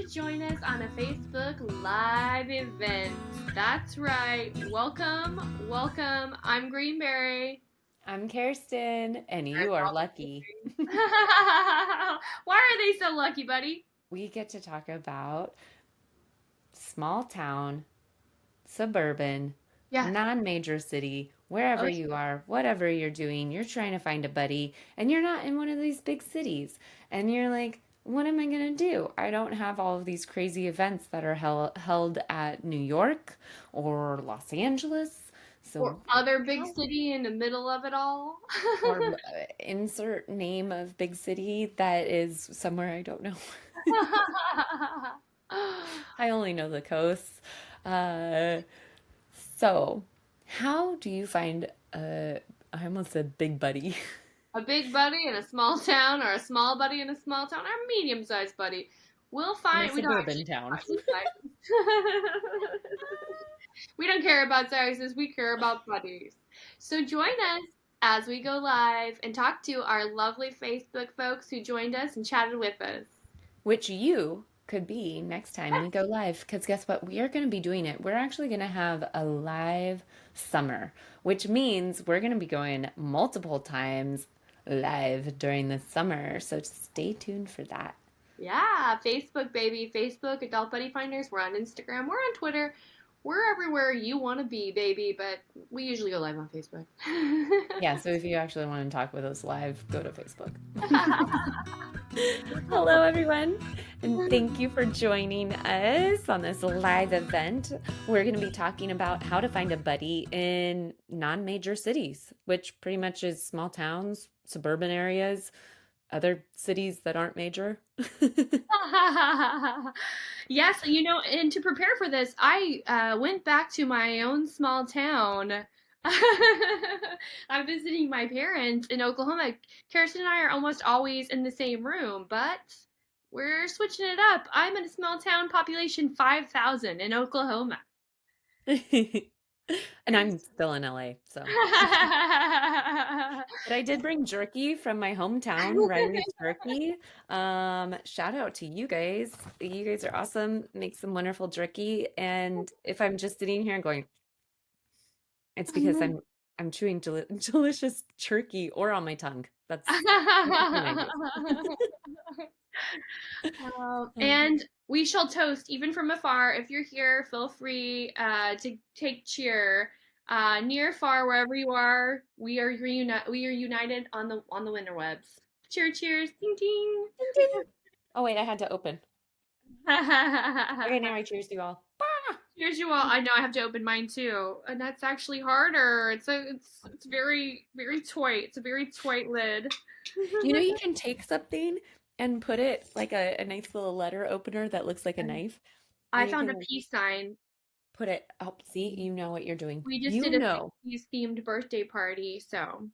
join us on a Facebook Live event. That's right. Welcome, welcome. I'm Greenberry. I'm Kirsten, and you are lucky. Why are they so lucky, buddy? We get to talk about small town, suburban, Yes. non-major city, wherever Oh, you are, whatever you're doing, you're trying to find a buddy, and you're not in one of these big cities. And you're like, what am I going to do? I don't have all of these crazy events that are held at New York or Los Angeles. or So, other big how city in the middle of it all. or insert name of big city that is somewhere I don't know. I only know the coast. Uh, so, how do you find a, I almost said big buddy. A big buddy in a small town, or a small buddy in a small town, or a medium-sized buddy. We'll In a find. We don't suburban actually town? find. We don't care about sizes, we care about buddies. So join us as we go live and talk to our lovely Facebook folks who joined us and chatted with us. Which you could be next time we go live. Because guess what? We are going to be doing it. We're actually going to have a live summer, which means we're going to be going multiple times live during the summer. So stay tuned for that. Yeah, Facebook, baby. Facebook, Adult Buddy Finders. We're on Instagram. We're on Twitter. We're everywhere you want to be, baby, but we usually go live on Facebook. Yeah, so if you actually want to talk with us live, go to Facebook. Hello, everyone, and thank you for joining us on this live event. We're going to be talking about how to find a buddy in non-major cities, which pretty much is small towns, suburban areas, other cities that aren't major. Yes, and to prepare for this, I went back to my own small town. I'm visiting my parents in Oklahoma. Kirsten and I are almost always in the same room, but we're switching it up. I'm in a small town, population 5,000 in Oklahoma. And I'm still in LA, so. But I did bring jerky from my hometown, Riley's Jerky. Shout out to you guys. You guys are awesome. Make some wonderful jerky. And if I'm just sitting here and going, it's because I'm chewing delicious jerky or on my tongue. That's what I do. And we shall toast even from afar. If you're here, feel free to take cheer. Near, far, wherever you are, we are united on the winterwebs. Cheer, cheers, ding, ding. Ding, ding. Oh wait, I had to open. Okay, now I cheers to you all. Cheers, you all. I know I have to open mine too, and that's actually harder. It's very very toy. It's a very toy lid. You can take something and put it like a nice little letter opener that looks like a knife, I and you found can a peace sign. put it up. See, you know what you're doing. We just You did a know. 60s themed birthday party, so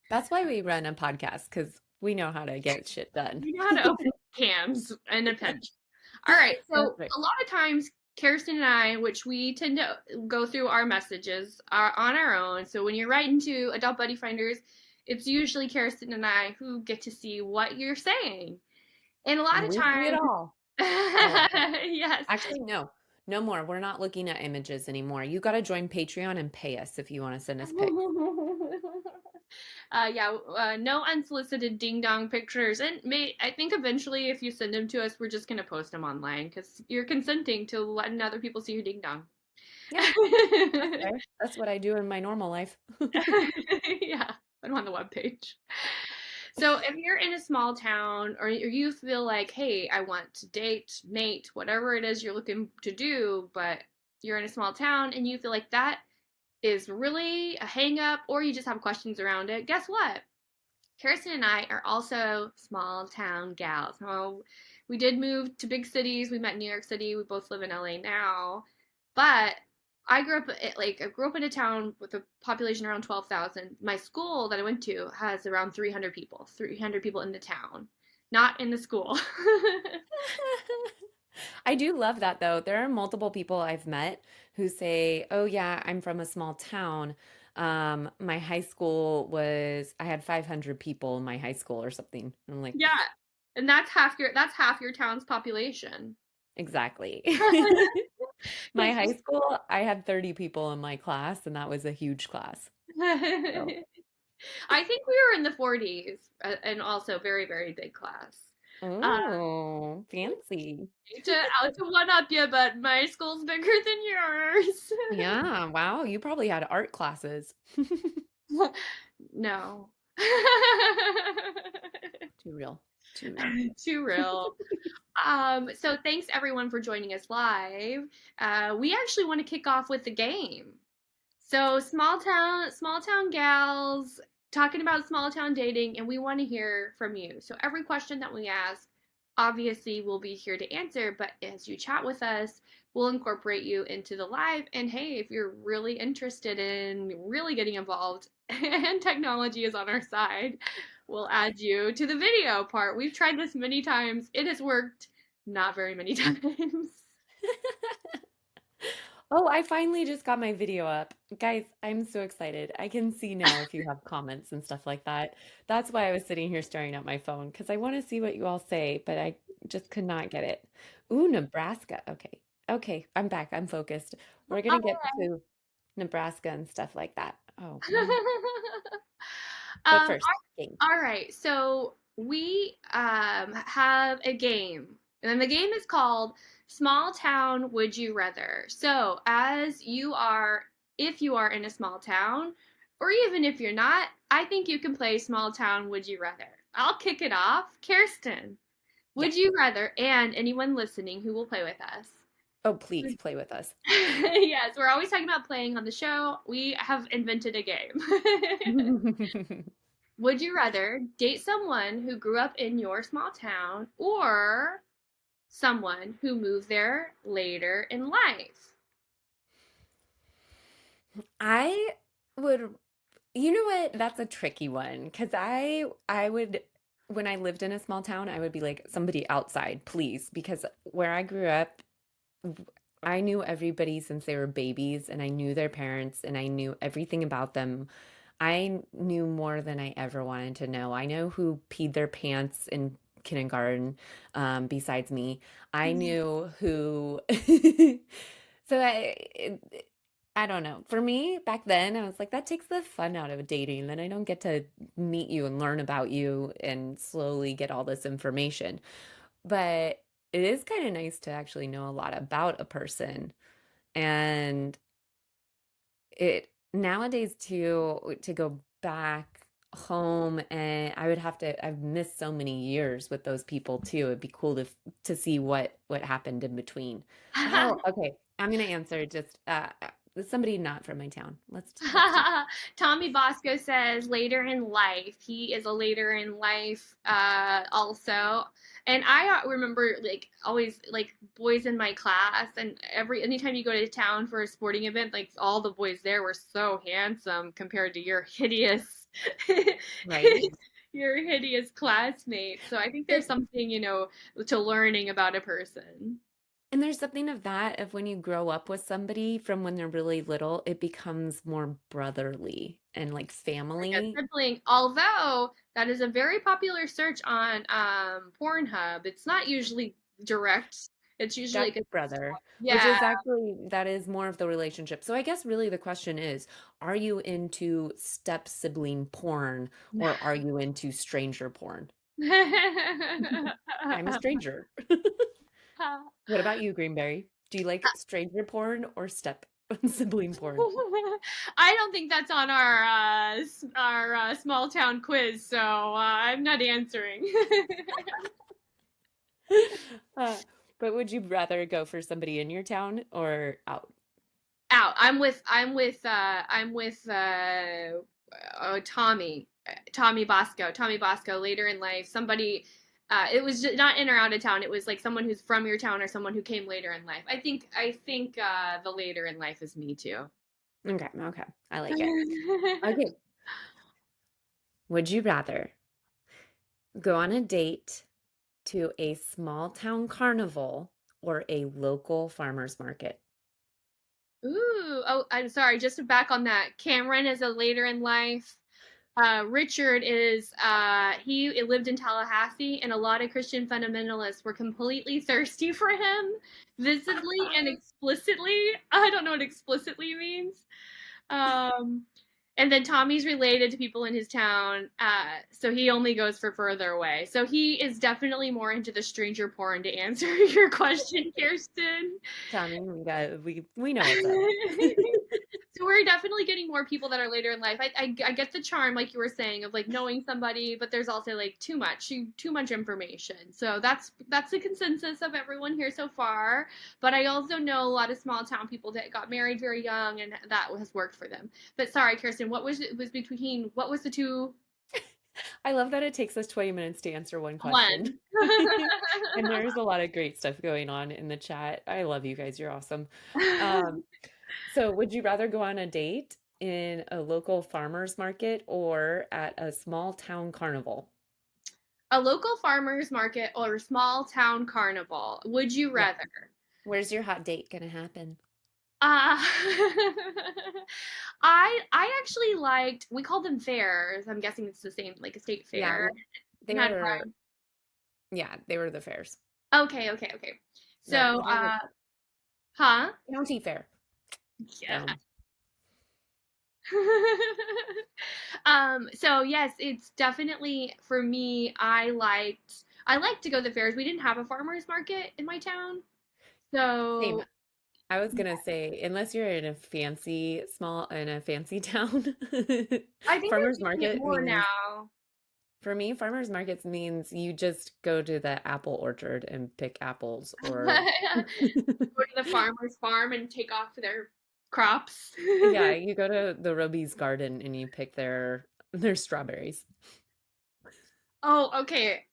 That's why we run a podcast, because we know how to get shit done. we know how to open cans in a pinch. All right, so That's right. a lot of times, Kirsten and I, which we tend to go through our messages on our own. So when you're writing to Adult Buddy Finders, it's usually Kirsten and I who get to see what you're saying. And a lot And of we see it times, all. Oh, yes. actually, no. No more. We're not looking at images anymore. You got to join Patreon and pay us if you want to send us pics. Yeah, no unsolicited ding dong pictures, and I think eventually, if you send them to us, we're just gonna post them online because you're consenting to letting other people see your ding dong. Yeah, that's fair. That's what I do in my normal life. Yeah, put them on the webpage. So if you're in a small town or you feel like, hey, I want to date, mate, whatever it is you're looking to do, but you're in a small town and you feel like that is really a hang up or you just have questions around it, guess what? Kirsten and I are also small town gals. So we did move to big cities. We met in New York City. We both live in LA now. But I grew up in a town with a population around 12,000. My school that I went to has around 300 people in the town, not in the school. I do love that though. There are multiple people I've met who say, "Oh yeah, I'm from a small town. My high school I had 500 people in my high school or something." And I'm like, Yeah. And that's half your town's population. Exactly. My high Because school, I had 30 people in my class, and that was a huge class. So, I think we were in the 40s, and also very, very big class. Uh, oh, fancy. to one up you, but my school's bigger than yours. Yeah, wow, you probably had art classes. No. Too real. Too real. Too real. So thanks everyone for joining us live. We actually want to kick off with the game. So small town gals talking about small town dating, and we want to hear from you. So every question that we ask, obviously we'll be here to answer, but as you chat with us, we'll incorporate you into the live. And hey, if you're really interested in really getting involved and technology is on our side, we'll add you to the video part. We've tried this many times. It has worked not very many times. Oh, I finally just got my video up. Guys, I'm so excited. I can see now if you have comments and stuff like that. That's why I was sitting here staring at my phone because I want to see what you all say, but I just could not get it. Ooh, Nebraska. Okay. Okay, I'm back. I'm focused. We're gonna get to Nebraska and stuff like that. Oh man. But um, first, game. all right, so we have a game, and the game is called Small Town Would You Rather. So, as you are, if you are in a small town, or even if you're not, I think you can play Small Town Would You Rather. I'll kick it off. Kirsten, would Yes. you rather, and anyone listening who will play with us? Oh, please play with us. Yes, we're always talking about playing on the show. We have invented a game. Would you rather date someone who grew up in your small town or someone who moved there later in life? I would, you know what? That's a tricky one because I would when I lived in a small town, I would be like somebody outside, please, because where I grew up, I knew everybody since they were babies and I knew their parents and I knew everything about them. I knew more than I ever wanted to know. I know who peed their pants in kindergarten, besides me. I knew who. So I don't know. For me, back then, I was like, that takes the fun out of dating. Then I don't get to meet you and learn about you and slowly get all this information. But it is kind of nice to actually know a lot about a person. And it nowadays to go back home and I would have to I've missed so many years with those people too. It'd be cool to see what happened in between. Oh, okay. I'm gonna answer just somebody not from my town. Let's do Tommy Bosco says later in life. He is a later in life also. And I remember like always like boys in my class and anytime you go to town for a sporting event, like all the boys there were so handsome compared to your hideous right. your hideous classmate. So I think there's It, something, to learning about a person. and there's something of that of when you grow up with somebody from when they're really little, it becomes more brotherly and like Like a family. sibling, although that is a very popular search on Pornhub. It's not usually direct. It's usually like a Stepbrother, which yeah. is actually that is more of the relationship. So I guess really the question is, are you into step sibling porn or are you into stranger porn? I'm a stranger. What about you, Greenberry? Do you like stranger porn or step sibling porn? I don't think that's on our small town quiz, so I'm not answering. Uh, but would you rather go for somebody in your town or out? Out. Tommy. Tommy Bosco. Tommy Bosco later in life. Somebody it was just not in or out of town. It was like someone who's from your town or someone who came later in life. I think the later in life is me too. Okay, okay. I like it. Okay. Would you rather go on a date to a small town carnival or a local farmer's market? Ooh, oh, I'm sorry. Just to back on that, Cameron is a later in life. Richard is he lived in Tallahassee, and a lot of Christian fundamentalists were completely thirsty for him, visibly and explicitly. I don't know what explicitly means. Um, and then Tommy's related to people in his town, so he only goes for further away. So he is definitely more into the stranger porn to answer your question, Kirsten. Tommy, we know what's up. So we're definitely getting more people that are later in life. I get the charm, like you were saying, of like knowing somebody, but there's also like too much information. So that's the consensus of everyone here so far. But I also know a lot of small town people that got married very young, and that has worked for them. But sorry, Kirsten, what was the two I love that it takes us 20 minutes to answer one question. one? And there's a lot of great stuff going on in the chat. I love you guys. You're awesome. Um, so would you rather go on a date in a local farmer's market or at a small town carnival? A local farmers market or a small town carnival? Would you Yeah. rather? Where's your hot date gonna happen? Uh, I actually liked we called them fairs. I'm guessing it's the same like a state Yeah, fair. they Not were, yeah, they were the fairs. okay. So Right. They're the huh? county fair. Yeah. So, So yes, it's definitely for me, I liked to go to the fairs. We didn't have a farmers market in my town. same. So I was gonna say, unless you're in a fancy town, I think they're farmers doing it market more means, now. for me, farmers markets means you just go to the apple orchard and pick apples or Go to the farmer's farm and take off their crops. yeah, you go to the Roby's garden and you pick their strawberries. Oh, okay.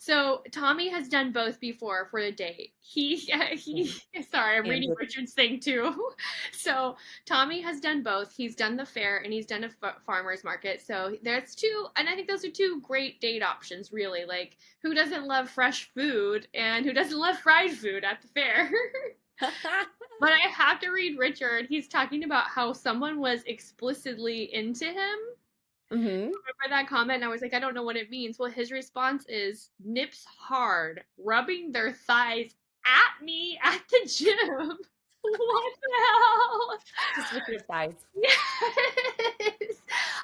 So Tommy has done both before for a date. He Mm. sorry, I'm And reading Richard's thing too. So Tommy has done both. He's done the fair and he's done a farmer's market. So there's two, and I think those are two great date options, really. Like, who doesn't love fresh food and who doesn't love fried food at the fair? But I have to read Richard. He's talking about how someone was explicitly into him. hmm Remember that comment? And I was like, I don't know what it means. Well, his response is nips hard, rubbing their thighs at me at the gym. What the hell? Just with your thighs. Yes.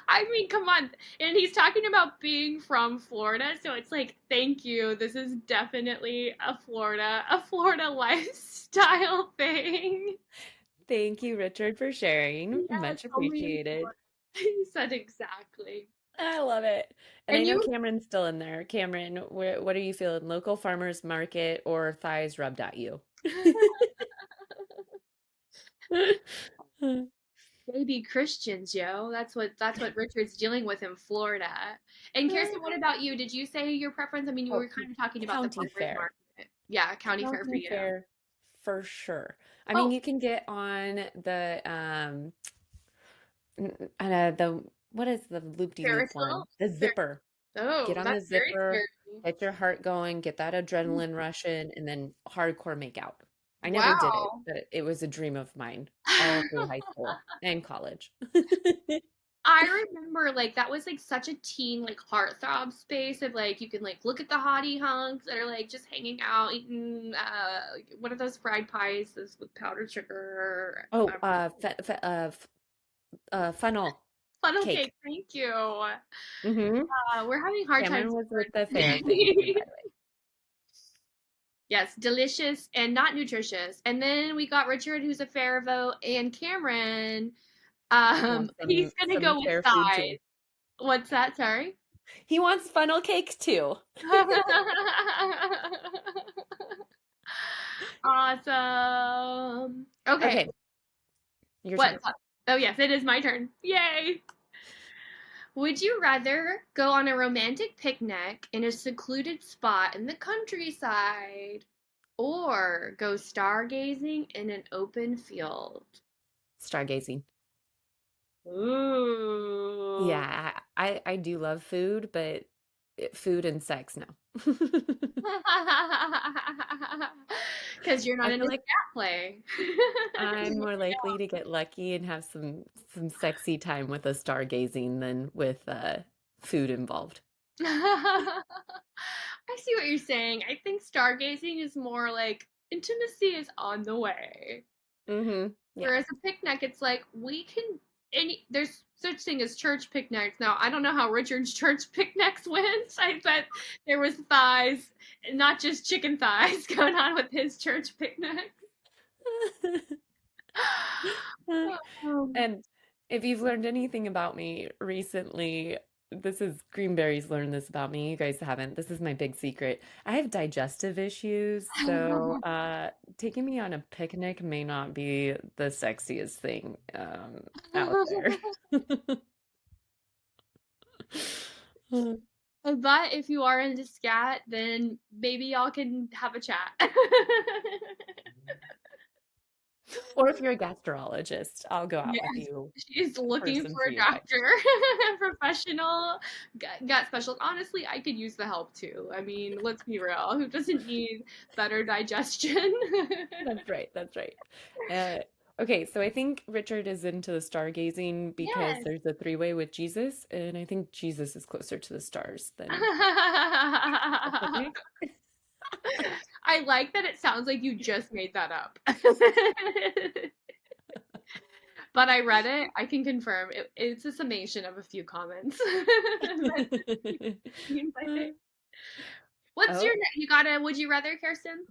I mean, come on. And he's talking about being from Florida, so it's like, thank you. This is definitely a Florida lifestyle thing. Thank you, Richard, for sharing. Yes, Much only in appreciated. Florida. He said exactly. I love it. And I And know you Cameron's still in there. Cameron, what are you feeling? Local farmers market or thighs rubbed at you? baby Christians, yo. That's what Richard's dealing with in Florida. And Kirsten, what about you? Did you say your preference? I mean, you Oh, were kind of talking about the county farmers fair. market. Yeah, county fair for County you. fair for sure. I mean, Oh, you can get on the what is the loop-de-loop Ferris one? wheel? The Fer- zipper. Get oh, on the that's very zipper, scary. get your heart going, get that adrenaline rushing, and then hardcore make out. I never did it, Wow. but it was a dream of mine all through high school and college. I remember like that was like such a teen like heartthrob space of like you can like look at the hottie hunks that are like just hanging out eating what are those fried pies those with powdered sugar Oh, funnel funnel cake. cake, thank you. hmm We're having hard Cameron times was with with the fair words. thing too, by the way. Yes, delicious and not nutritious. And then we got Richard, who's a fair vote, and Cameron. Wants He's gonna some go with fair food thighs. too. What's that? Sorry. He wants funnel cake too. Awesome. Okay. Okay, your turn. What? Oh yes, it is my turn. Yay! Would you rather go on a romantic picnic in a secluded spot in the countryside or go stargazing in an open field? Stargazing. Ooh. Yeah, I do love food, but food and sex, no. Because you're not I feel into like scat play. I'm more likely to get lucky and have some sexy time with a stargazing than with food involved. I see what you're saying. I think stargazing is more like intimacy is on the way. Mm-hmm. Yeah. Whereas a picnic, it's like we can there's such thing as church picnics. Now I don't know how Richard's church picnics went. I bet there was thighs, not just chicken thighs, going on with his church picnic. Um, And if you've learned anything about me recently, this is Greenberry's learned this about me. You guys haven't. This is my big secret. I have digestive issues, so taking me on a picnic may not be the sexiest thing out there. but if you are into scat, then maybe y'all can have a chat. Or if you're a gastrologist, I'll go out with Yes, you, she's looking person for for a you guys. doctor, professional gut specialist. Honestly, I could use the help too. I mean, let's be real. Who doesn't need better digestion? That's right. That's right. Uh, okay, so I think Richard is into the stargazing because Yes. there's a three-way with Jesus, and I think Jesus is closer to the stars than a I picnic. like that it sounds like you just made that up. But I read it. I can confirm it's a summation of a few comments. I think. What's your Oh, you got a would you rather, Kirsten?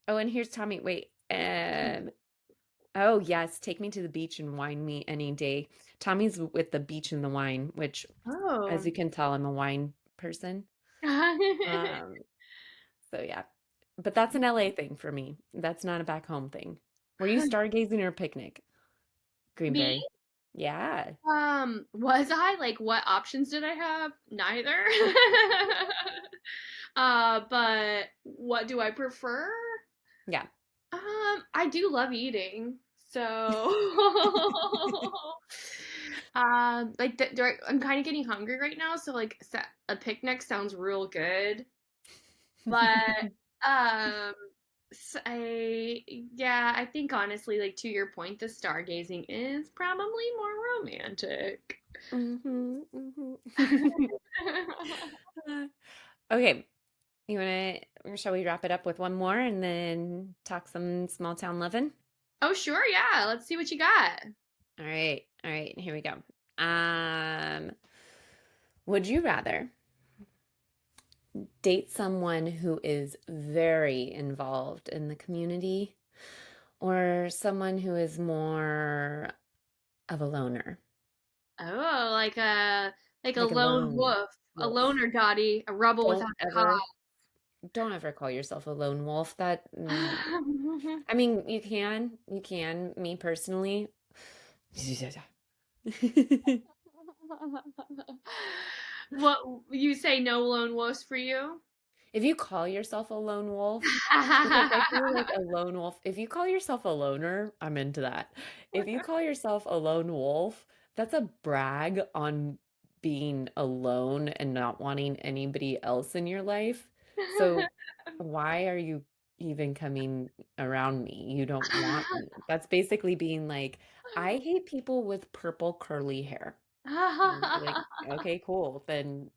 oh, and here's Tommy. Wait. Oh yes, take me to the beach and wine me any day. Tommy's with the beach and the wine, which, as Oh. you can tell, I'm a wine person. Um, so yeah. But that's an LA thing for me. That's not a back home thing. Were you stargazing or picnic? Me? Greenberry. Yeah. Was I like what options did I have? Neither. But what do I prefer? Yeah. I do love eating. So like I'm kind of getting hungry right now, so like a picnic sounds real good. But um yeah, I think honestly, like to your point, the stargazing is probably more romantic. hmm Okay. Shall we wrap it up with one more and then talk some small town living? Oh, sure, yeah. Let's see what you got. All right. All right. Here we go. Um, would you rather date someone who is very involved in the community or someone who is more of a loner? Oh, like a Like a lone lone wolf, a wolf. loner dotty, a rebel without Don't a ever don't ever call yourself a lone wolf. cause. I mean, you can, me personally. What you say no lone wolves for you? If you call yourself a lone wolf, because I feel like a lone wolf, if you call yourself a loner, I'm into that. If you call yourself a lone wolf, that's a brag on being alone and not wanting anybody else in your life. So why are you even coming around me? You don't want me. That's basically being like, I hate people with purple curly hair. And I'd be like, okay, cool. Then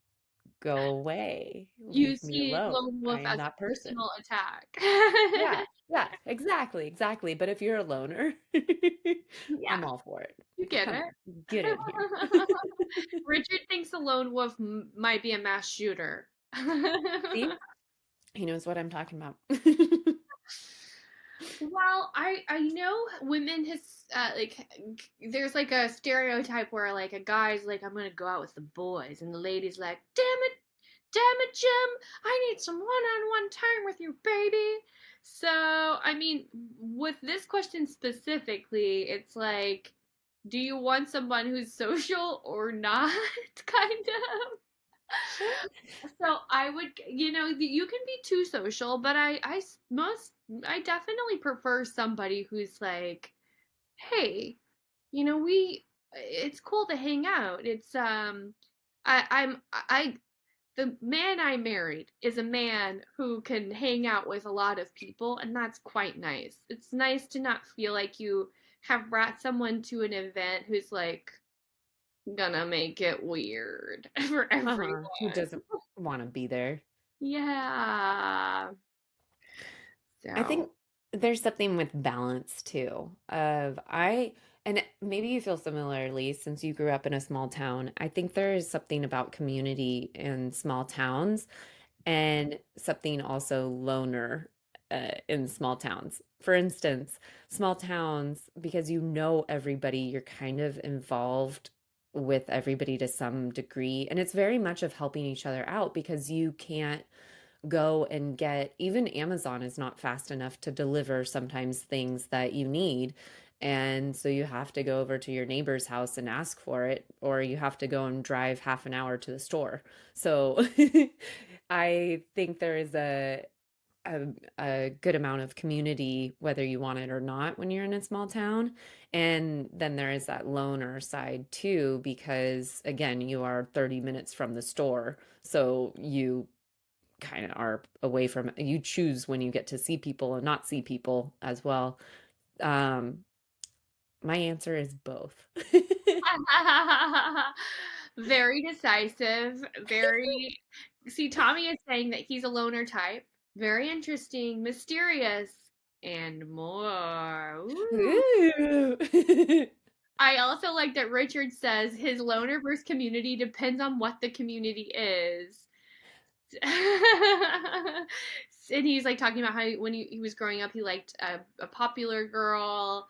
go away. You Leave me see alone. lone I wolf am as a that person. personal attack. Yeah, yeah, exactly, exactly. But if you're a loner, Yeah, I'm all for it. you get Come it. on, get in here. Richard thinks a lone wolf might be a mass shooter. See, he knows what I'm talking about. Well, I know women has there's like a stereotype where like a guy's like I'm gonna go out with the boys and the lady's like damn it Jim, I need some one-on-one time with you baby. So I mean with this question specifically, it's like do you want someone who's social or not kind of. So I would, you can be too social, but I definitely prefer somebody who's like, hey, it's cool to hang out. I the man I married is a man who can hang out with a lot of people, and that's quite nice. It's nice to not feel like you have brought someone to an event who's like gonna make it weird for Uh-huh. Who everyone. doesn't want to be there? Yeah. I So, think there's something with balance too. And maybe you feel similarly since you grew up in a small town. I think there is something about community in small towns and something also loner in small towns. For instance, small towns, because you know everybody, you're kind of involved with everybody to some degree. And it's very much of helping each other out because you can't go and get, even Amazon is not fast enough to deliver sometimes things that you need. And so you have to go over to your neighbor's house and ask for it, or you have to go and drive half an hour to the store. So I think there is a, a good amount of community, whether you want it or not, when you're in a small town. And then there is that loner side too, because again, you are 30 minutes from the store. So you kind of are away from it. You choose when you get to see people and not see people as well. Um, my answer is both. very decisive, very. See, Tommy is saying that he's a loner type. Very interesting, mysterious, and more. Ooh. Ooh. I also like that Richard says his loner versus community depends on what the community is. And he's like talking about how when he was growing up, he liked a popular girl.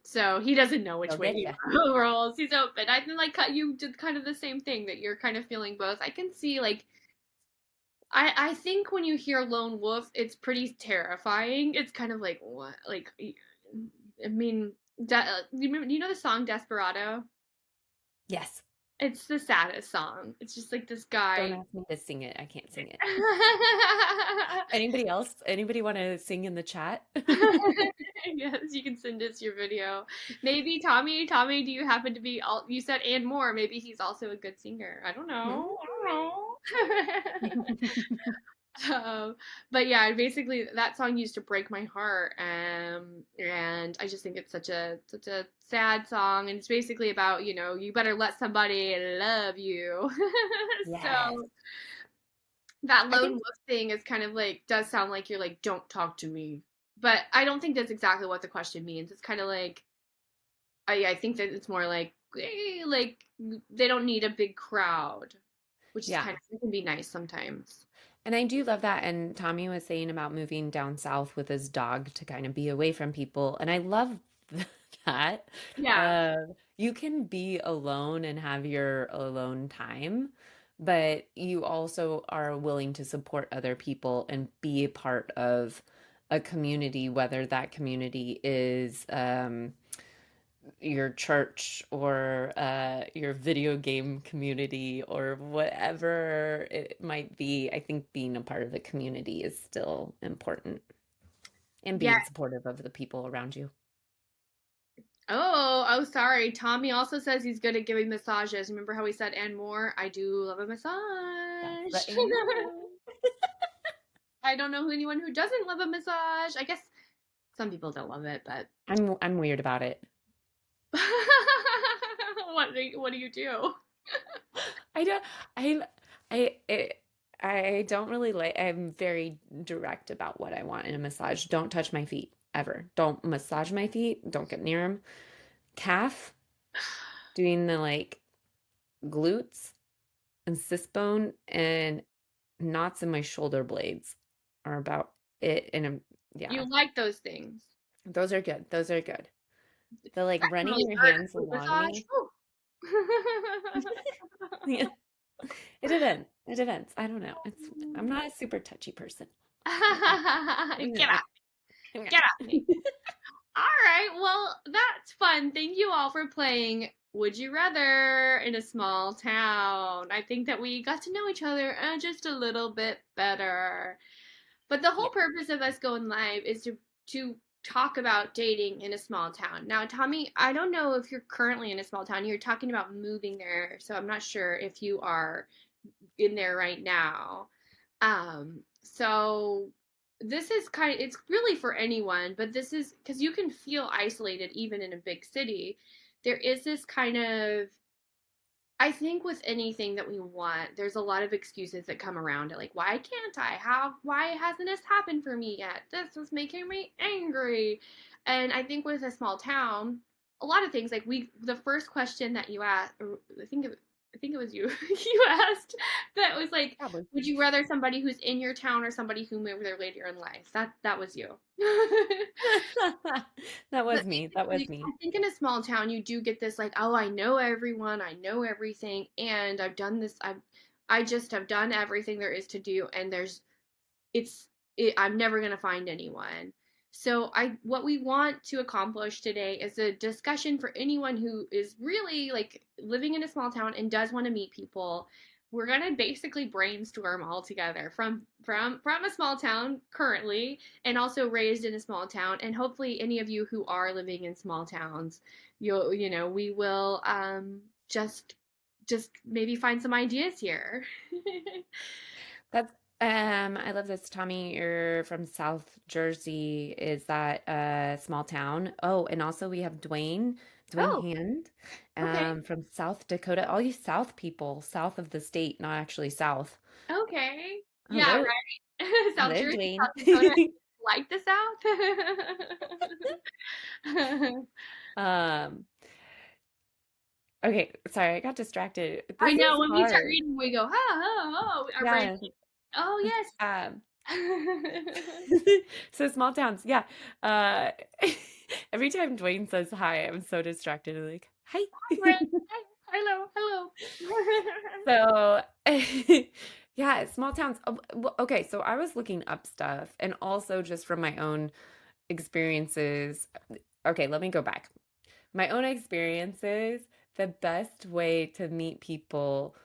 So he doesn't know which They'll way get he you. rolls. He's open. I think like you did kind of the same thing that you're kind of feeling both. I can see like I think when you hear lone wolf, it's pretty terrifying. It's kind of like what like I mean, you know the song Desperado? Yes. It's the saddest song. It's just like this Don't guy. ask me to sing it. I can't sing it. Anybody else? Anybody want to sing in the chat? Yes, you can send us your video. Maybe Tommy, Tommy, do you happen to be all you said and more? Maybe he's also a good singer. I don't know. I don't know. But yeah, basically that song used to break my heart. And I just think it's such a sad song, and it's basically about, you better let somebody love you. Yes. So that I lone think, wolf thing is kind of like does sound like you're like, don't talk to me. But I don't think that's exactly what the question means. It's kind of like I think that it's more like they don't need a big crowd, which is yeah. kind of it can be nice sometimes. And I do love that. And Tommy was saying about moving down south with his dog to kind of be away from people. And I love that. Yeah. Uh, you can be alone and have your alone time, but you also are willing to support other people and be a part of a community, whether that community is your church or your video game community or whatever it might be. I think being a part of the community is still important and Yeah. being supportive of the people around you. Oh, sorry. Tommy also says he's good at giving massages. Remember how he said and more? I do love a That's massage. the and more. I don't know anyone who doesn't love a massage. I guess some people don't love it, but I'm weird about it. what do you do? I don't I I it, I don't really like I'm very direct about what I want in a massage. Don't touch my feet ever. Don't massage my feet. Don't get near them. Calf, doing the like glutes and cyst bone and knots in my shoulder blades are about it. And You yeah, like those things. those are good. Those are good. The like That can running really your hurt a hands foot along massage. me. Whew. Yeah, it depends. It depends. I don't know. I'm not a super touchy person. Get out. Get out me. All right. Well, that's fun. Thank you all for playing Would You Rather in a Small Town. I think that we got to know each other just a little bit better. But the Yeah. whole purpose of us going live is to talk about dating in a small town. Now, Tommy, I don't know if you're currently in a small town. You're talking about moving there, so I'm not sure if you are in there right now. So this is it's really for anyone, but this is because you can feel isolated even in a big city. There is this kind of, I think with anything that we want, there's a lot of excuses that come around it. Like, why can't I? Why hasn't this happened for me yet? This is making me angry. And I think with a small town, a lot of things, like the first question that you asked, or I think it was you, you asked, that was like, Probably. would you rather somebody who's in your town or somebody who moved there later in life? That was you. That But was me. That was basically, me. I think in a small town, you do get this like, oh, I know everyone, I know everything, and I've done this. I just have done everything there is to do, and it's, I'm never gonna find anyone. So what we want to accomplish today is a discussion for anyone who is really like living in a small town and does want to meet people. We're gonna basically brainstorm all together from a small town currently, and also raised in a small town, and hopefully any of you who are living in small towns, we will just maybe find some ideas here. That's I love this. Tommy, you're from South Jersey. Is that a small town? Oh, and also we have Dwayne Oh, Hand, okay. from South Dakota. All you South people, south of the state, not actually south. Okay. Yeah, Hello, right. South hello, Jersey, Dwayne. South Dakota, like the South. Um, okay, sorry, I got distracted. I This know is when we start hard. reading, we go, our brains Yeah. like, oh yes. Um, so small towns, yeah. Uh, every time Dwayne says hi, I'm so distracted. I'm like, hi. Right. Hello, hello. So, yeah, small towns. Okay, so I was looking up stuff and also just from my own experiences. Okay, let me go back. My own experiences, the best way to meet people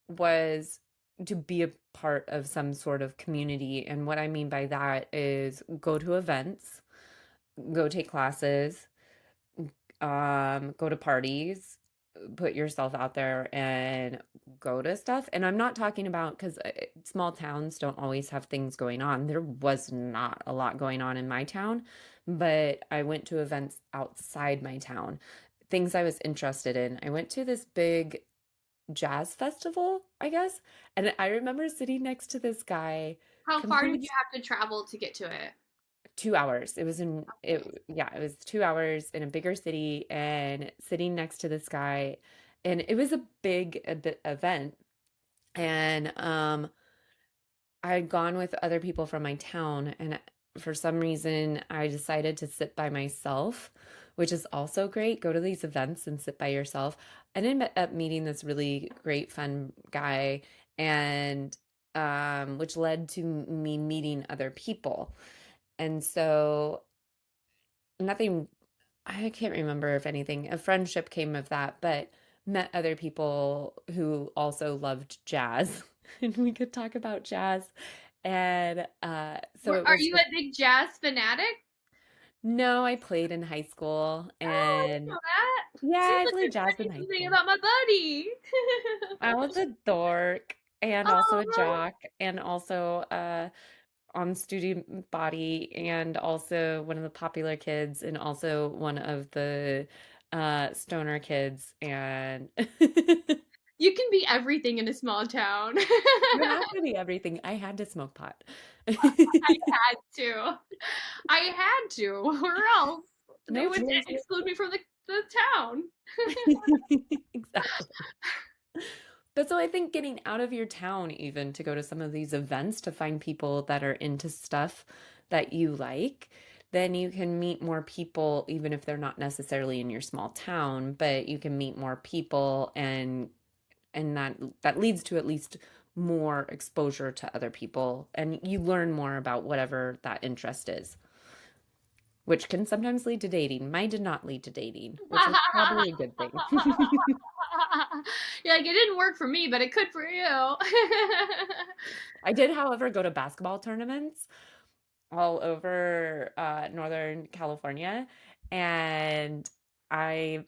was to be a part of some sort of community. And what I mean by that is go to events, go take classes, go to parties, put yourself out there and go to stuff. And I'm not talking about because small towns don't always have things going on. There was not a lot going on in my town, but I went to events outside my town, things I was interested in. I went to this big jazz festival, I guess, and I remember sitting next to this guy, How far did you complete have to travel to get to it? 2 hours. It was in it, yeah, it was 2 hours in a bigger city and sitting next to this guy. And it was a big event. And I'd gone with other people from my town, and for some reason I decided to sit by myself, which is also great. Go to these events and sit by yourself. I ended up meeting this really great, fun guy, and which led to me meeting other people. And so nothing, I can't remember if anything, a friendship came of that, but met other people who also loved jazz and we could talk about jazz. And so it Are was you just, a big jazz fanatic? no, I played in high school Oh, I didn't and know that. yeah, Seems I like played you're jazz telling in me high something school. about my buddy. I was a dork and also a Oh, jock and also on student body and also one of the popular kids and also one of the stoner kids and you can be everything in a small town. you have to be everything. I had to smoke pot. Had to. I had to, or else they No would choice. exclude me from the town. Exactly. But so I think getting out of your town even to go to some of these events to find people that are into stuff that you like, then you can meet more people even if they're not necessarily in your small town, but you can meet more people and that leads to at least more exposure to other people and you learn more about whatever that interest is, which can sometimes lead to dating. Mine did not lead to dating, which is probably a good thing. You're like, it didn't work for me, but it could for you. I did, however, go to basketball tournaments all over Northern California, and I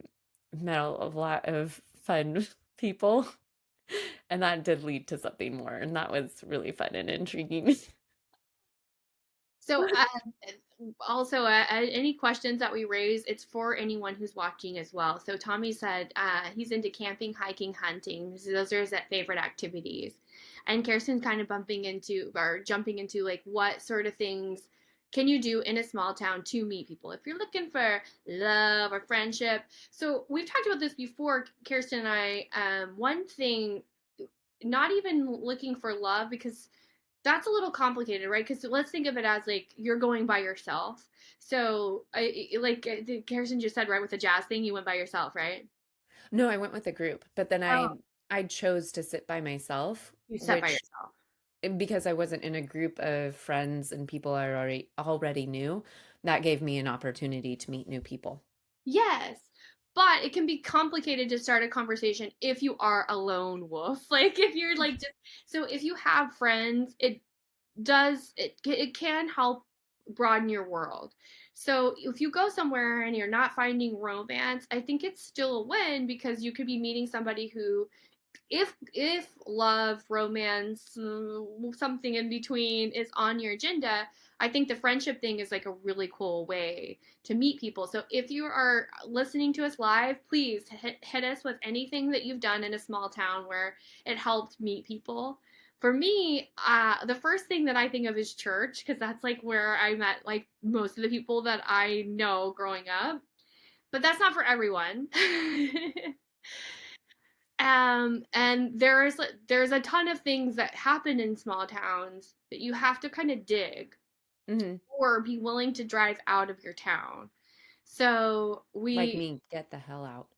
met a lot of fun people. And that did lead to something more, and that was really fun and intriguing. So, also, any questions that we raise, it's for anyone who's watching as well. So, Tommy said he's into camping, hiking, hunting. So those are his favorite activities. And Kirsten's kind of bumping into or jumping into like what sort of things can you do in a small town to meet people if you're looking for love or friendship. So, we've talked about this before, Kirsten and I. One thing, not even looking for love because that's a little complicated, right? Because let's think of it as like you're going by yourself. So, like Harrison just said, right, with the jazz thing, you went by yourself, right? No, I went with a group, but then Oh, I chose to sit by myself, you sat by which yourself. because I wasn't in a group of friends and people I already knew, that gave me an opportunity to meet new people. Yes. But it can be complicated to start a conversation if you are a lone wolf. Like if you're like just so if you have friends, it can help broaden your world. So if you go somewhere and you're not finding romance, I think it's still a win because you could be meeting somebody who if love, romance, something in between is on your agenda, I think the friendship thing is like a really cool way to meet people. So if you are listening to us live, please hit us with anything that you've done in a small town where it helped meet people. For me, the first thing that I think of is church because that's like where I met like most of the people that I know growing up. But that's not for everyone. And there's a ton of things that happen in small towns that you have to kind of dig Hmm. or be willing to drive out of your town. So Like we me, get the hell out.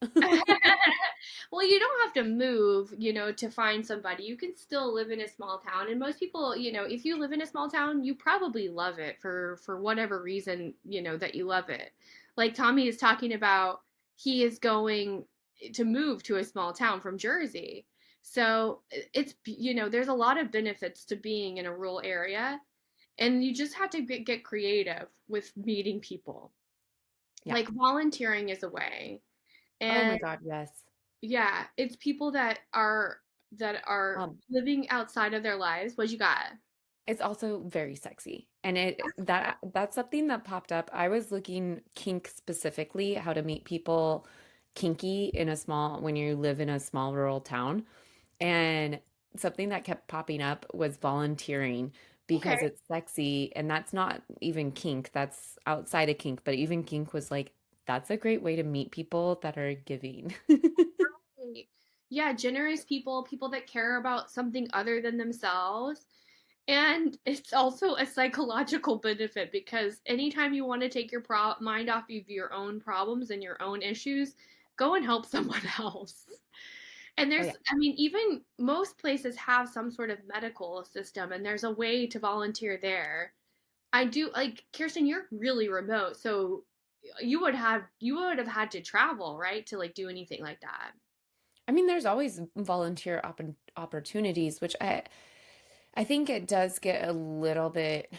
well, you don't have to move, to find somebody. You can still live in a small town. And most people, if you live in a small town, you probably love it for whatever reason, that you love it. Like Tommy is talking about he is going to move to a small town from Jersey. So there's a lot of benefits to being in a rural area, and you just have to get creative with meeting people. Yeah. Like volunteering is a way. Oh And my God, yes. yeah, it's people that are Um, living outside of their lives. What you got? it's also very sexy. And that's something that popped up. I was looking kink specifically, how to meet people kinky in a small when you live in a small rural town. And something that kept popping up was volunteering Okay. because it's sexy. And that's not even kink, that's outside of kink. But even kink was like, that's a great way to meet people that are giving. Right. Yeah, generous people, people that care about something other than themselves. And it's also a psychological benefit because anytime you want to take your mind off of your own problems and your own issues, go and help someone else. And Oh, yeah. I mean, even most places have some sort of medical system, and there's a way to volunteer there. I do like Kirsten, you're really remote, so you would have had to travel, right, to like do anything like that. I mean, there's always volunteer opportunities, which I think it does get a little bit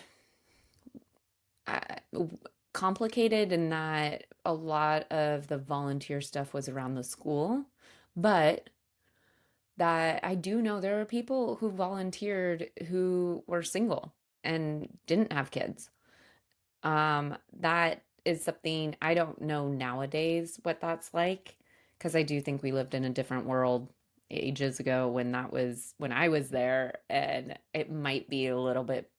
uh, complicated in that a lot of the volunteer stuff was around the school, but that I do know there are people who volunteered who were single and didn't have kids. That is something I don't know nowadays what that's like because I do think we lived in a different world ages ago when when I was there, and it might be a little bit,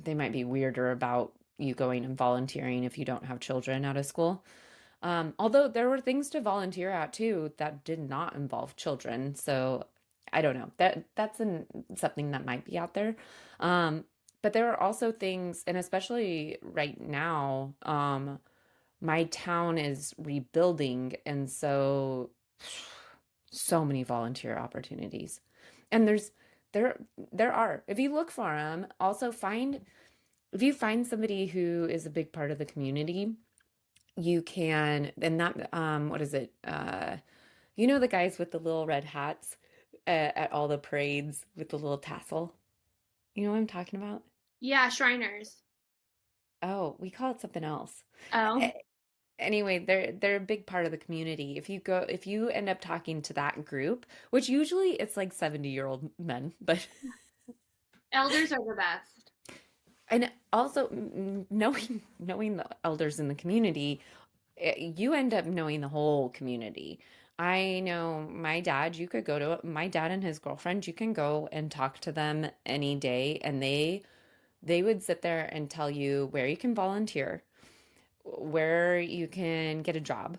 they might be weirder about you going and volunteering if you don't have children out of school. Although there were things to volunteer at too that did not involve children. So I don't know. Something that might be out there. Um, but there are also things, and especially right now, my town is rebuilding, and so many volunteer opportunities. And there there are. If you look for them, also find if you find somebody who is a big part of the community, you can, and that, what is it? You know the guys with the little red hats at all the parades with the little tassel? You know what I'm talking about? Yeah, Shriners. Oh, we call it something else. Oh, anyway, they're a big part of the community. If you end up talking to that group, which usually it's like 70-year-old men, but Elders are the best. and also knowing the elders in the community, you end up knowing the whole community. I know my dad, you could go to my dad and his girlfriend, you can go and talk to them any day, and they would sit there and tell you where you can volunteer, where you can get a job,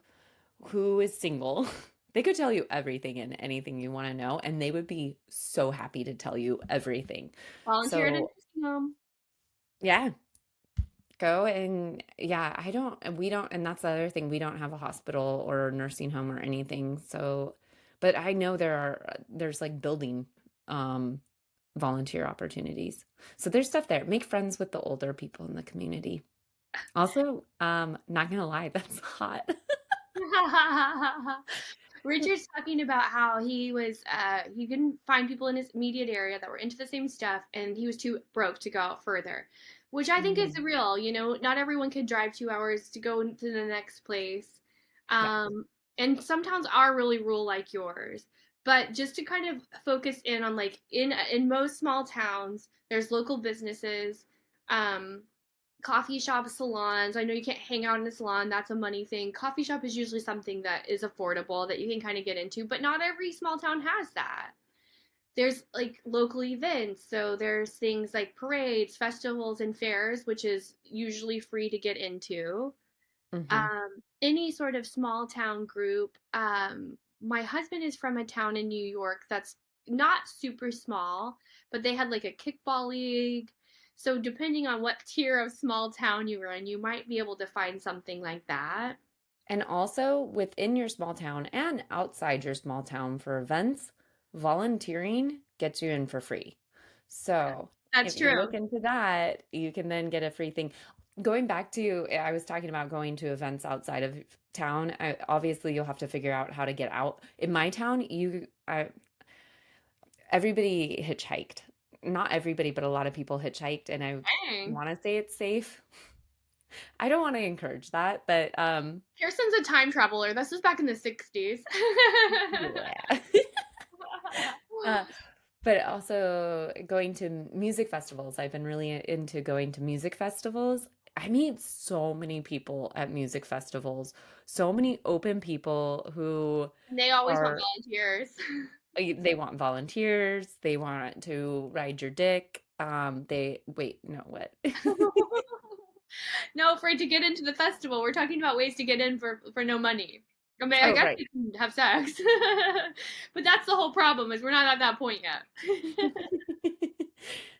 who is single. They could tell you everything and anything you want to know, and they would be so happy to tell you everything. Volunteer at a So, nursing home. yeah, go and yeah, we don't, and that's the other thing. We don't have a hospital or a nursing home or anything. So, but I know there's like building um volunteer opportunities. So there's stuff there. Make friends with the older people in the community. Also, not gonna lie, that's hot. Richard's talking about how he couldn't find people in his immediate area that were into the same stuff, and he was too broke to go out further, which I think is Mhm. real. Not everyone can drive 2 hours to go to the next place. Yeah. And some towns are really rural like yours. But just to kind of focus in on like in most small towns, there's local businesses. Um, Coffee shops, salons. I know you can't hang out in a salon, that's a money thing. Coffee shop is usually something that is affordable that you can kind of get into, but not every small town has that. There's like local events, so there's things like parades, festivals, and fairs, which is usually free to get into. Hmm. Any sort of small town group. My husband is from a town in New York that's not super small, but they had like a kickball league. So depending on what tier of small town you were in, you might be able to find something like that. And also within your small town and outside your small town for events, volunteering gets you in for free. So That's if you true. look into that, you can then get a free thing. Going back to, I was talking about going to events outside of town. Obviously, you'll have to figure out how to get out. In my town, everybody hitchhiked. Not everybody, but a lot of people hitchhiked, and I Dang. want to say it's safe. I don't want to encourage that, but Pearson's a time traveler. This was back in the 60s. yeah. Uh, but also going to music festivals. I've been really into going to music festivals. I meet so many people at music festivals, so many open people who And they always want are, volunteers. they want volunteers, they want to ride your dick. Wait, no, what? No, for it to get into the festival, we're talking about ways to get in for no money. I mean, I Oh, guess right. you can have sex, but that's the whole problem is we're not at that point yet.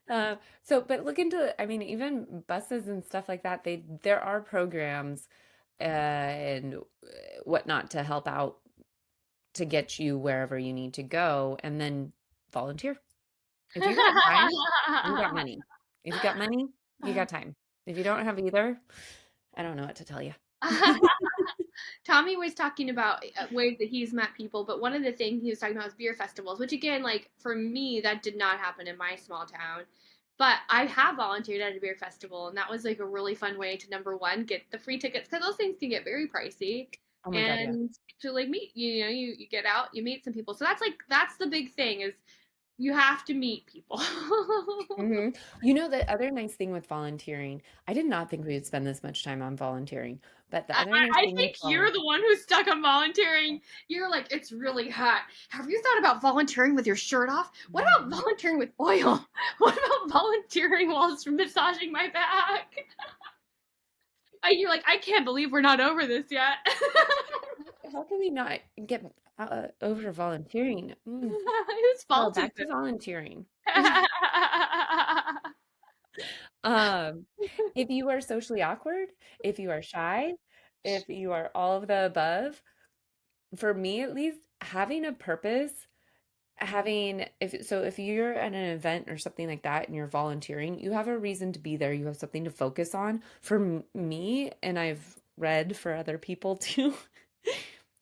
But look into, I mean, even buses and stuff like that, there are programs and whatnot to help out to get you wherever you need to go, and then volunteer. If you got time, you got money. If you got money, you got time. If you don't have either, I don't know what to tell you. Tommy was talking about ways that he's met people, but one of the things he was talking about was beer festivals, which again, like for me, that did not happen in my small town. But I have volunteered at a beer festival, and that was like a really fun way to number one get the free tickets because those things can get very pricey, Oh my God, yeah. and to like meet you get out, you meet some people. So that's the big thing is you have to meet people. Hmm. You know, the other nice thing with volunteering, I did not think we would spend this much time on volunteering, but the I, other nice I thing with think you're volunteering, the one who's stuck on volunteering. You're like, it's really hot. Have you thought about volunteering with your shirt off? What about volunteering with oil? What about volunteering while it's massaging my back? You're like, I can't believe we're not over this yet. how can we not get over volunteering? Whose Well, fault is back to it? volunteering. Um, if you are socially awkward, if you are shy, if you are all of the above, for me at least, having a purpose, if you're at an event or something like that and you're volunteering, you have a reason to be there. You have something to focus on. For me, and I've read for other people too,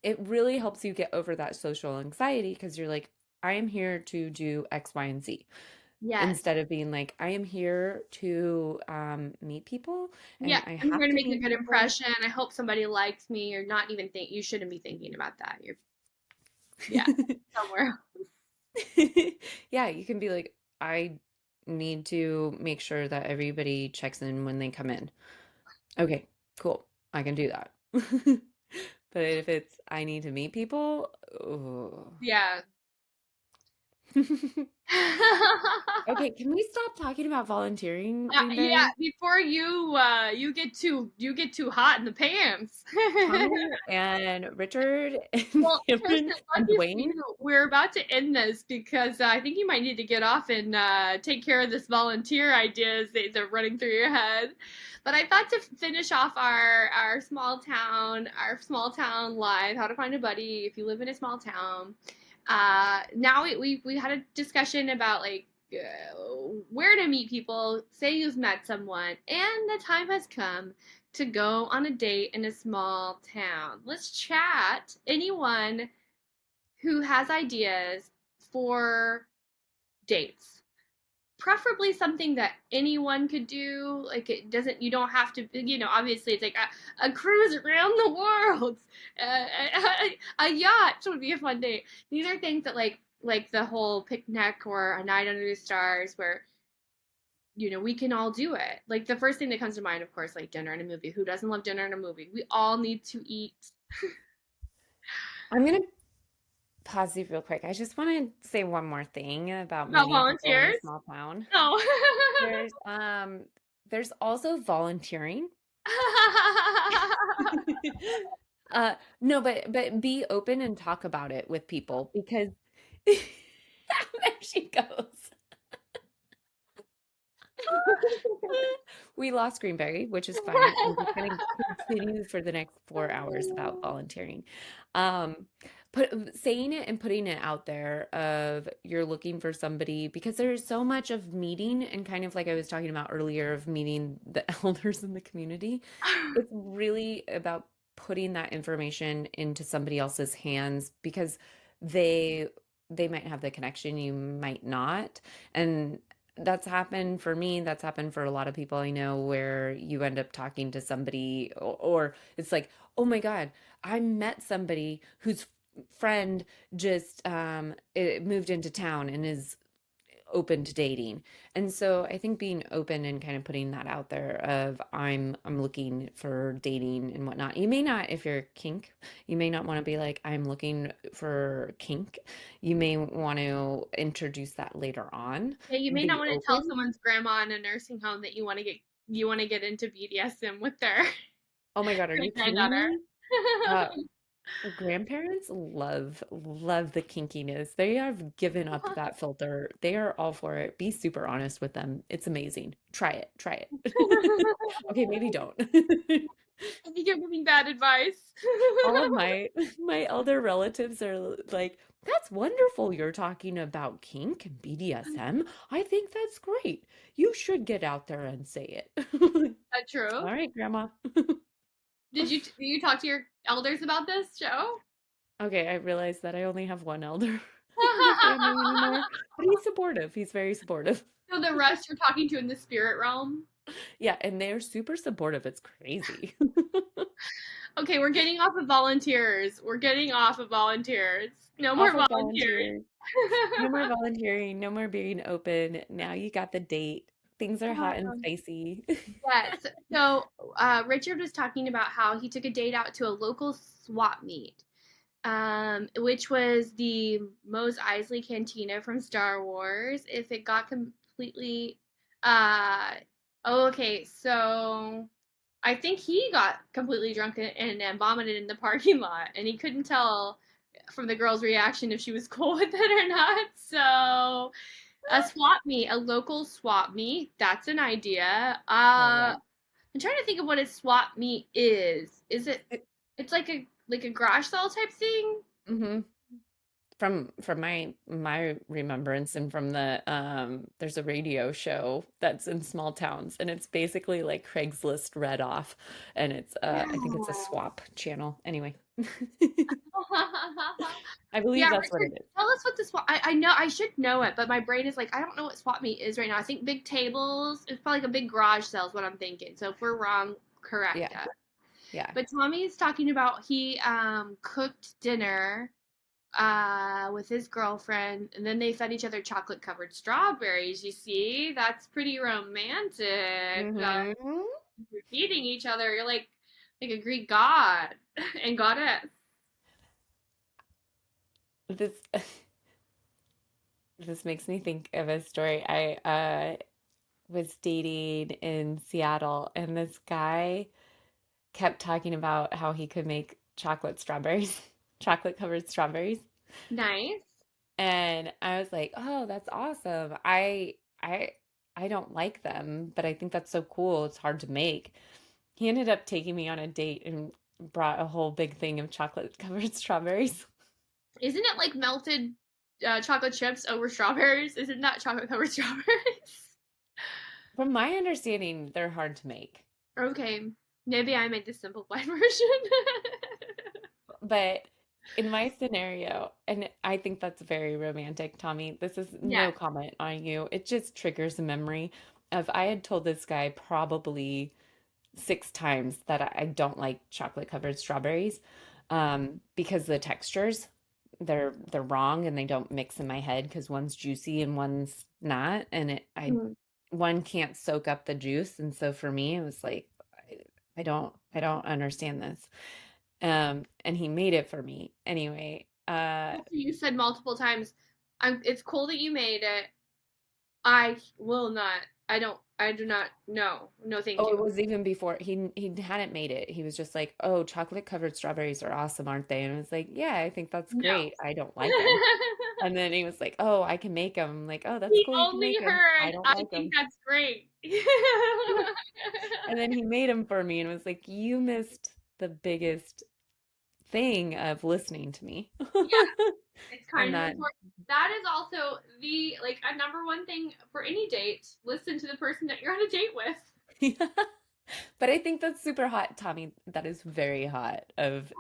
it really helps you get over that social anxiety because you're like, I am here to do X, Y, and Z. Yes. instead of being like, I am here to meet people Yeah, and I I'm have here to to make a meet good people. impression. I hope somebody likes me. You're not even think you shouldn't be thinking about that. You're yeah, somewhere. Yeah, you can be like, I need to make sure that everybody checks in when they come in. Okay, cool. I can do that. But if it's I need to meet people, oh. Yeah. Okay, can we stop talking about volunteering, Yeah, Greenberry? before you get too hot in the pants. Connor and Richard and Well, Cameron Kirsten, and lucky for Dwayne. you, we're about to end this because I think you might need to get off and take care of this volunteer ideas that are running through your head. But I thought to finish off our small town live, how to find a buddy if you live in a small town. Now we had a discussion about like where to meet people. Say you've met someone, and the time has come to go on a date in a small town. Let's chat. Anyone who has ideas for dates. Preferably something that anyone could do. Like it doesn't, you don't have to, obviously it's like a cruise around the world. A yacht would be a fun date. These are things that like the whole picnic or a night under the stars where we can all do it. Like the first thing that comes to mind, of course, like dinner and a movie. Who doesn't love dinner and a movie? We all need to eat. I'm gonna pause you real quick. I just want to say one more thing about About meeting people in a volunteers? small town. No. There's um there's also volunteering. No, but be open and talk about it with people because there she goes. We lost Greenberry, which is fine. I'm just going to continue for the next 4 hours about volunteering. Um, saying it and putting it out there of you're looking for somebody because there's so much of meeting and kind of like I was talking about earlier of meeting the elders in the community. It's really about putting that information into somebody else's hands because they they might have the connection, you might not. And that's happened for me. That's happened for a lot of people I know where you end up talking to somebody or it's like, oh my God, I met somebody whose friend just moved into town and is open to dating. And so I think being open and kind of putting that out there of I'm looking for dating and whatnot. You may not if you're kink, you may not want to be like I'm looking for kink. You may want to introduce that later on Yeah, you and may not be want to tell open. someone's grandma in a nursing home that you want to get into BDSM with their Oh my God, are you great kidding granddaughter. me? Uh, Grandparents love the kinkiness. They have given up that filter. They are all for it. Be super honest with them. It's amazing. Try it. Try it. Okay, maybe don't. I think you're giving bad advice. All of my my elder relatives are like, "That's wonderful you're talking about kink and BDSM. I think that's great. You should get out there and say it." That true? All right, grandma. Did you talk to your elders about this show? Okay, I realize that I only have one elder in the family anymore, but he's supportive. He's very supportive. So the rest you're talking to in the spirit realm? Yeah, and they're super supportive. It's crazy. Okay, we're getting off of volunteers. We're getting off of volunteers. No more Off of volunteers. volunteering. No more volunteering. No more being open. Now you got the date. Things are hot and spicy. Yes. So Richard was talking about how he took a date out to a local swap meet, which was the Mos Eisley Cantina from Star Wars. If it got completely, uh, oh, okay. So I think he got completely drunk and vomited in the parking lot, and he couldn't tell from the girl's reaction if she was cool with it or not. So a swap meet, a local swap meet, that's an idea. Love it. I'm trying to think of what a swap meet is. Is it? It's like a garage sale type thing. Mm-hmm. From my remembrance and from the there's a radio show that's in small towns and it's basically like Craigslist read off and it's Yeah. I think it's a swap channel. Anyway. I believe Yeah, that's what it Richard, is. tell us what the swap. I know I should know it, but my brain is like I don't know what swap meet is right now. I think big tables. It's probably like a big garage sale is what I'm thinking. So if we're wrong, Yeah, correct us. yeah. But Tommy's talking about he cooked dinner with his girlfriend, and then they fed each other chocolate covered strawberries. You see, that's pretty romantic. Hmm. You're feeding each other. You're like a Greek god and goddess. This this makes me think of a story. I was dating in Seattle, and this guy kept talking about how he could make chocolate strawberries, chocolate covered strawberries. Nice. And I was like, "Oh, that's awesome. I don't like them, but I think that's so cool. It's hard to make." He ended up taking me on a date and brought a whole big thing of chocolate covered strawberries. Isn't it like melted chocolate chips over strawberries? Isn't that chocolate covered strawberries? From my understanding, they're hard to make. Okay, maybe I made the simplified version. But in my scenario, and I think that's very romantic, Tommy, this is Yeah. no comment on you. It just triggers a memory of I had told this guy probably 6 times that I don't like chocolate covered strawberries because the textures they're wrong and they don't mix in my head because one's juicy and one's not, and Mm. one can't soak up the juice, and so for me it was like I don't understand this. And he made it for me anyway. You said multiple times, it's cool that you made it. I will not. I don't. I do not. No. No, thank Oh, it you. was even before he hadn't made it. He was just like, "Oh, chocolate covered strawberries are awesome, aren't they?" And I was like, "Yeah, I think that's No. great. I don't like them." And then he was like, "Oh, I can make them." I'm like, "Oh, that's He cool. You can only make them. I heard, don't I like think them." that's great. And then he made them for me and was like, "You missed the biggest thing of listening to me." Yeah, it's And kind of that important. That is also the like a number one thing for any date. Listen to the person that you're on a date with. But I think that's super hot, Tommy. That is very hot of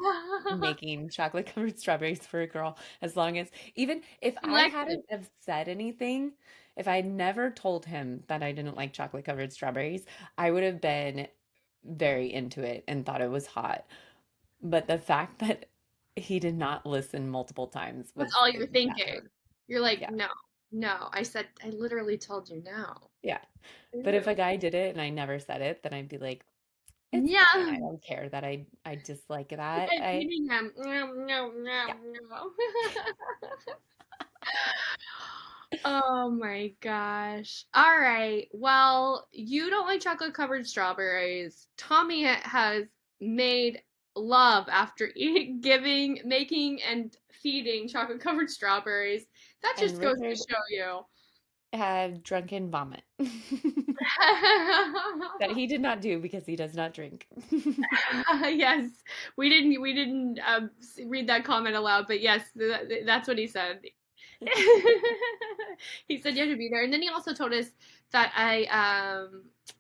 making chocolate covered strawberries for a girl. As long as, even if I Selective. hadn't have said anything, if I never told him that I didn't like chocolate covered strawberries, I would have been very into it and thought it was hot. But the fact that he did not listen multiple times That's was all you're that thinking. hurt. You're like, Yeah. no, no. I said, I literally told you no. Yeah. But if Ew. a guy did it and I never said it, then I'd be like, it's fine. Yeah. I don't care that I dislike It's that. like I eating them. No, no, no, Yeah. no. Oh my gosh. All right. Well, you don't like chocolate covered strawberries. Tommy has made love after eating, giving, making, and feeding chocolate covered strawberries. That And just goes to Richard show you. had drunken vomit that he did not do because he does not drink. Yes, we didn't read that comment aloud, but yes, that's what he said. He said you have to be there, and then he also told us that I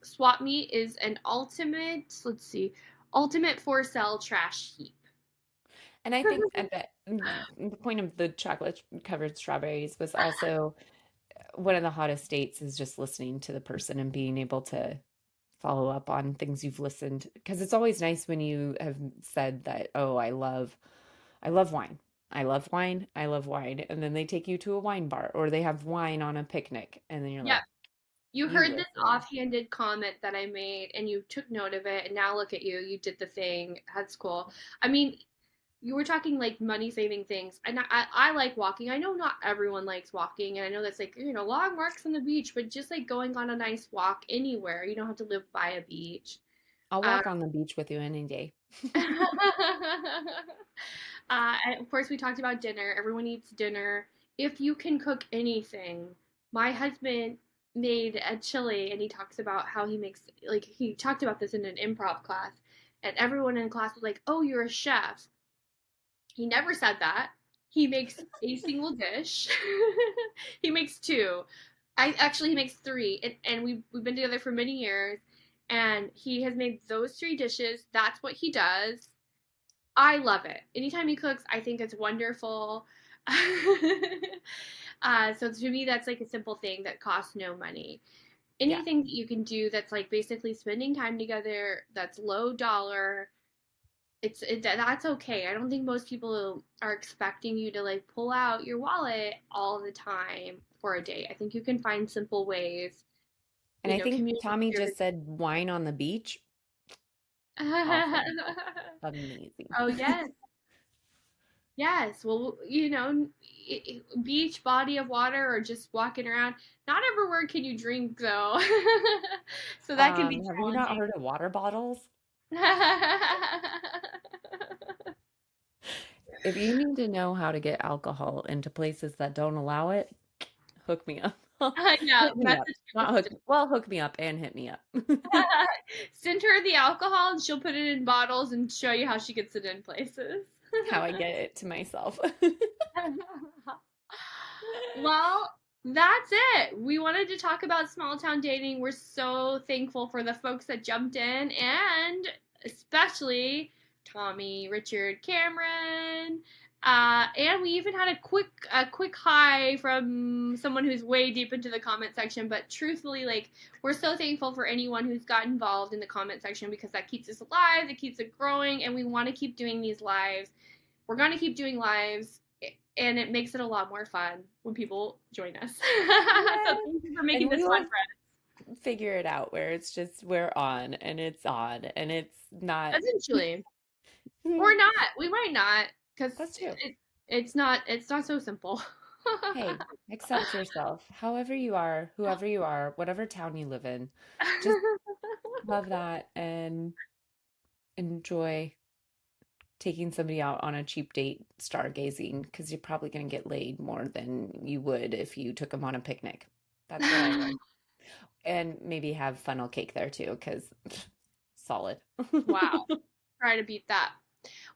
swap meet is an ultimate. Let's see, ultimate for sale trash heap. And I think at the point of the chocolate covered strawberries was also one of the hottest states is just listening to the person and being able to follow up on things you've listened, because it's always nice when you have said that, oh, I love wine. I love wine. I love wine. And then they take you to a wine bar or they have wine on a picnic and then you're Yeah, like, you you heard this listen. offhanded comment that I made, and you took note of it, and now look at you. You did the thing. That's cool. I mean, you were talking like money saving things, and I like walking. I know not everyone likes walking, and I know that's like long walks on the beach, but just like going on a nice walk anywhere. You don't have to live by a beach. I'll Uh, walk on the beach with you any day. and of course, we talked about dinner. Everyone eats dinner. If you can cook anything, my husband made a chili, and he talks about how he makes like he talked about this in an improv class, and everyone in class was like, "Oh, you're a chef." He never said that. He makes a single dish. He makes two. He makes three, and we've been together for many years, and he has made those three dishes. That's what he does. I love it. Anytime he cooks, I think it's wonderful. So to me, that's like a simple thing that costs no money. Yeah. Anything that you can do that's like basically spending time together, that's low dollar, that's okay. I don't think most people are expecting you to like pull out your wallet all the time for a date. I think you can find simple ways, And I think communicate Tommy your just said wine on the beach. Awesome. Amazing. Oh yes. Yes. Well, beach, body of water, or just walking around. Not everywhere can you drink though. So that can be Have you not challenging. heard of water bottles? If you need to know how to get alcohol into places that don't allow it, hook me up. Yeah, Hit me up. message Not hook, Kristen. well, hook me up and hit me up. Send her the alcohol and she'll put it in bottles and show you how she gets it in places. How I get it to myself. Well, that's it. We wanted to talk about small town dating. We're so thankful for the folks that jumped in, and especially Tommy, Richard, Cameron. And we even had a quick hi from someone who's way deep into the comment section. But truthfully, like, we're so thankful for anyone who's got involved in the comment section, because that keeps us alive, it keeps it growing, and we want to keep doing these lives. We're going to keep doing lives, and it makes it a lot more fun when people join us. So Yeah. thank you for making And this we fun will for us. figure it out where it's just we're on and it's not. Eventually, or not. We might not, because That's true. it's not so simple. Hey, accept yourself, however you are, whoever you are, whatever town you live in. Just love that and enjoy taking somebody out on a cheap date stargazing because you're probably going to get laid more than you would if you took them on a picnic. That's what I learned. And maybe have funnel cake there too because solid. Wow, try to beat that.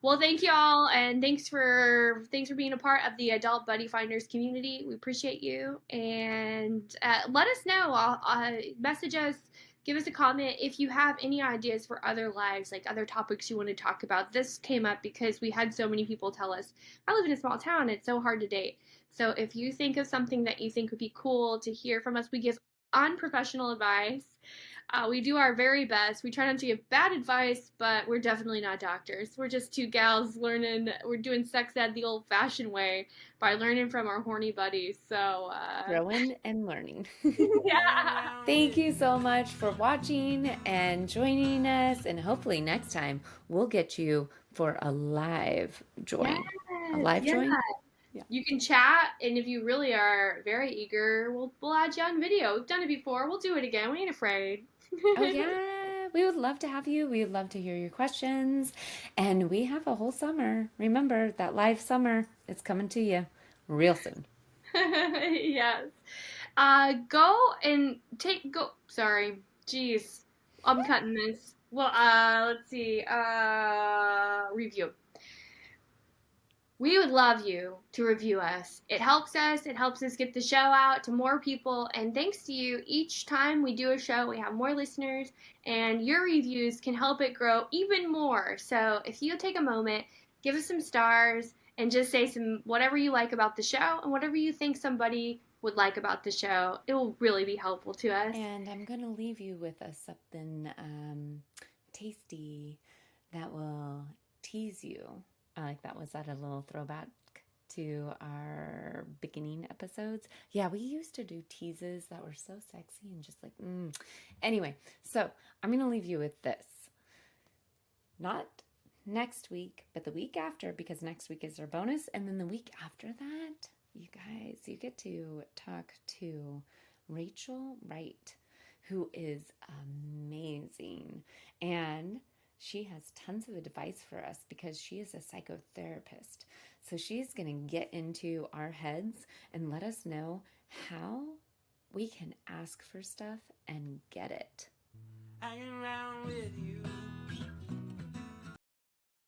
Well, thank you all, and thanks for being a part of the Adult Buddy Finders community. We appreciate you, and let us know. Message us, give us a comment if you have any ideas for other lives, like other topics you want to talk about. This came up because we had so many people tell us, "I live in a small town; it's so hard to date." So if you think of something that you think would be cool to hear from us, we give unprofessional advice. We do our very best. We try not to give bad advice, but we're definitely not doctors. We're just two gals learning. We're doing sex ed the old fashioned way by learning from our horny buddies. So, Growing and learning. yeah. Thank you so much for watching and joining us. And hopefully next time we'll get you for a live Yes. join. A live Yeah. join? Yeah. You can chat, and if you really are very eager, we'll add you on video. We've done it before. We'll do it again. We ain't afraid. Oh, yeah. We would love to have you. We would love to hear your questions. And we have a whole summer. Remember that live summer is coming to you real soon. Yes. Go and go. Sorry. Jeez. I'm cutting this. Well, let's see. Review. We would love you to review us. It helps us. It helps us get the show out to more people. And thanks to you, each time we do a show, we have more listeners, and your reviews can help it grow even more. So if you take a moment, give us some stars and just say some whatever you like about the show and whatever you think somebody would like about the show. It will really be helpful to us. And I'm going to leave you with something tasty that will tease you. I like that. Was that a little throwback to our beginning episodes? Yeah, we used to do teases that were so sexy and just like, Anyway, so I'm going to leave you with this. Not next week, but the week after, because next week is our bonus. And then the week after that, you guys, you get to talk to Rachel Wright, who is amazing. And she has tons of advice for us because she is a psychotherapist. So she's going to get into our heads and let us know how we can ask for stuff and get it. Hanging around with you.